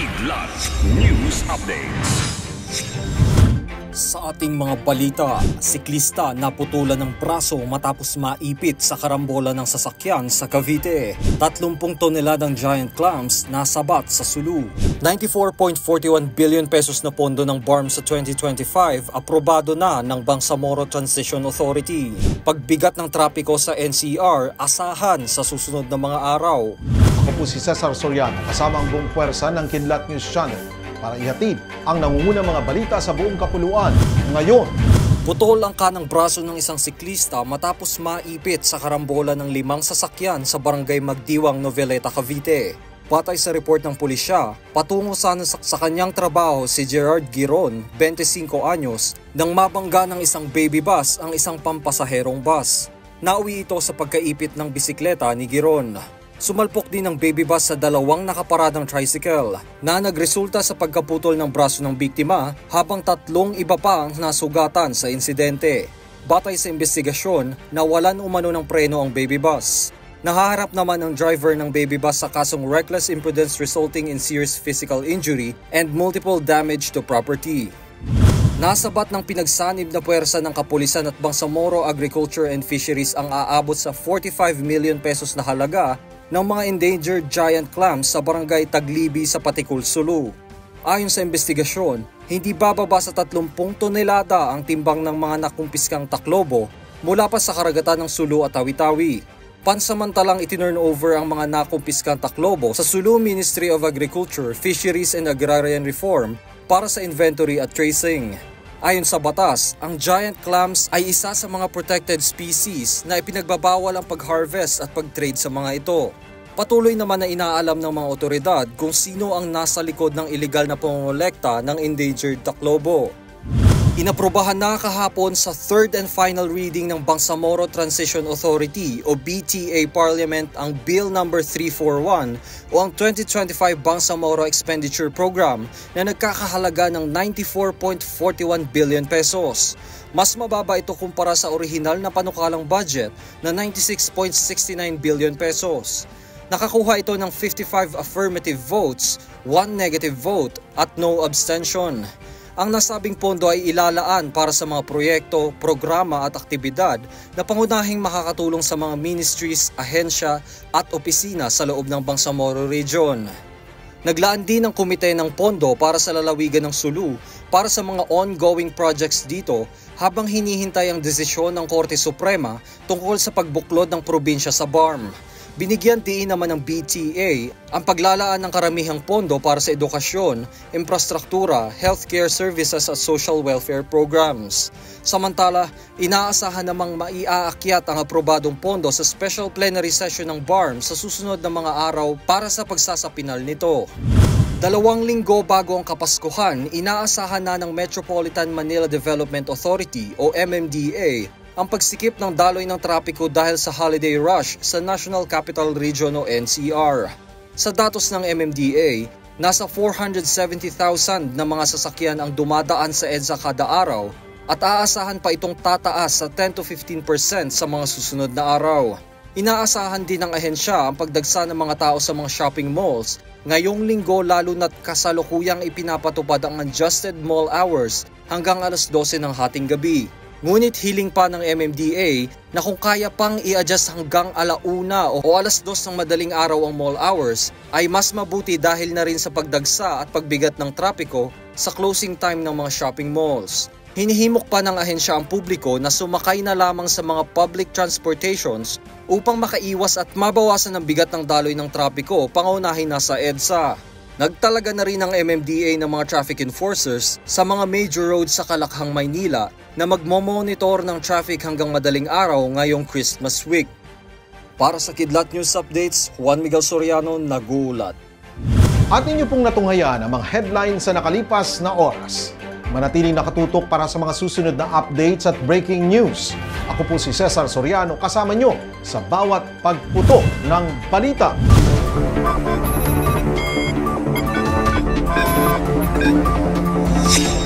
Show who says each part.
Speaker 1: Kidlat News Updates.
Speaker 2: Sa ating mga balita, siklista naputulan ng braso matapos maipit sa karambola ng sasakyan sa Cavite. 30 toneladang giant clams nasabat sa Sulu. 94.41 billion pesos na pondo ng BARM sa 2025 aprobado na ng Bangsamoro Transition Authority. Pagbigat ng trapiko sa NCR, asahan sa susunod na mga araw.
Speaker 3: Ako po si Cesar Soriano, kasama ang buong puwersa ng Kidlat News Channel para ihatid ang nangungunang mga balita sa buong kapuluan ngayon.
Speaker 2: Putol ang kanang braso ng isang siklista matapos maipit sa karambola ng 5 sasakyan sa barangay Magdiwang, Noveleta, Cavite. Batay sa report ng pulisya, patungo sana sa kanyang trabaho si Gerard Giron, 25 anyos, nang mabangga ng isang baby bus ang isang pampasaherong bus. Nauwi ito sa pagkaipit ng bisikleta ni Giron. Sumalpok din ang baby bus sa 2 nakaparadang tricycle na nagresulta sa pagkaputol ng braso ng biktima habang 3 iba pa ang nasugatan sa insidente. Batay sa investigasyon, nawalan umano ng preno ang baby bus. Nahaharap naman ang driver ng baby bus sa kasong reckless imprudence resulting in serious physical injury and multiple damage to property. Nasabat ng pinagsanib na puwersa ng kapulisan at Bangsamoro Agriculture and Fisheries ang aabot sa 45 million pesos na halaga ng mga endangered giant clams sa barangay Taglibi sa Patikul, Sulu. Ayon sa investigasyon, hindi bababa sa 30 tonelada ang timbang ng mga nakumpiskang taklobo mula pa sa karagatan ng Sulu at Tawi-Tawi. Pansamantalang itinurn over ang mga nakumpiskang taklobo sa Sulu Ministry of Agriculture, Fisheries and Agrarian Reform para sa inventory at tracing. Ayon sa batas, ang giant clams ay isa sa mga protected species na ipinagbabawal ang pag-harvest at pag-trade sa mga ito. Patuloy naman na inaalam ng mga otoridad kung sino ang nasa likod ng iligal na pangongolekta ng endangered taklobo. Inaprobahan na kahapon sa 3rd and final reading ng Bangsamoro Transition Authority o BTA Parliament ang Bill No. 341 o ang 2025 Bangsamoro Expenditure Program na nagkakahalaga ng 94.41 billion pesos. Mas mababa ito kumpara sa orihinal na panukalang budget na 96.69 billion pesos. Nakakuha ito ng 55 affirmative votes, 1 negative vote at no abstention. Ang nasabing pondo ay ilalaan para sa mga proyekto, programa at aktibidad na pangunahing makakatulong sa mga ministries, ahensya at opisina sa loob ng Bangsamoro Region. Naglaan din ang komite ng pondo para sa lalawigan ng Sulu para sa mga ongoing projects dito habang hinihintay ang desisyon ng Korte Suprema tungkol sa pagbuklod ng probinsya sa BARM. Binigyan din naman ng BTA ang paglalaan ng karamihang pondo para sa edukasyon, infrastruktura, healthcare services at social welfare programs. Samantala, inaasahan namang maiaakyat ang aprobadong pondo sa special plenary session ng BARM sa susunod na mga araw para sa pagsasapinal nito. 2 linggo bago ang Kapaskuhan, inaasahan na ng Metropolitan Manila Development Authority o MMDA ang pagsikip ng daloy ng trapiko dahil sa holiday rush sa National Capital Region o NCR. Sa datos ng MMDA, nasa 470,000 na mga sasakyan ang dumadaan sa EDSA kada araw at aasahan pa itong tataas sa 10 to 15% sa mga susunod na araw. Inaasahan din ng ahensya ang pagdagsa ng mga tao sa mga shopping malls ngayong linggo lalo na't kasalukuyang ipinapatupad ang adjusted mall hours hanggang alas 12 ng hating gabi. Ngunit hiling pa ng MMDA na kung kaya pang i-adjust hanggang alauna o alas 2 ng madaling araw ang mall hours ay mas mabuti dahil na rin sa pagdagsa at pagbigat ng trapiko sa closing time ng mga shopping malls. Hinihimok pa ng ahensya ang publiko na sumakay na lamang sa mga public transportations upang makaiwas at mabawasan ang bigat ng daloy ng trapiko pangunahin na sa EDSA. Nagtalaga na rin ang MMDA ng mga traffic enforcers sa mga major roads sa Kalakhang, Maynila na magmomonitor ng traffic hanggang madaling araw ngayong Christmas week. Para sa Kidlat News Updates, Juan Miguel Soriano nag-uulat.
Speaker 3: At inyo pong natunghayan ang mga headlines sa nakalipas na oras. Manatiling nakatutok para sa mga susunod na updates at breaking news. Ako po si Cesar Soriano, kasama nyo sa bawat pagputok ng balita.
Speaker 1: Thank you.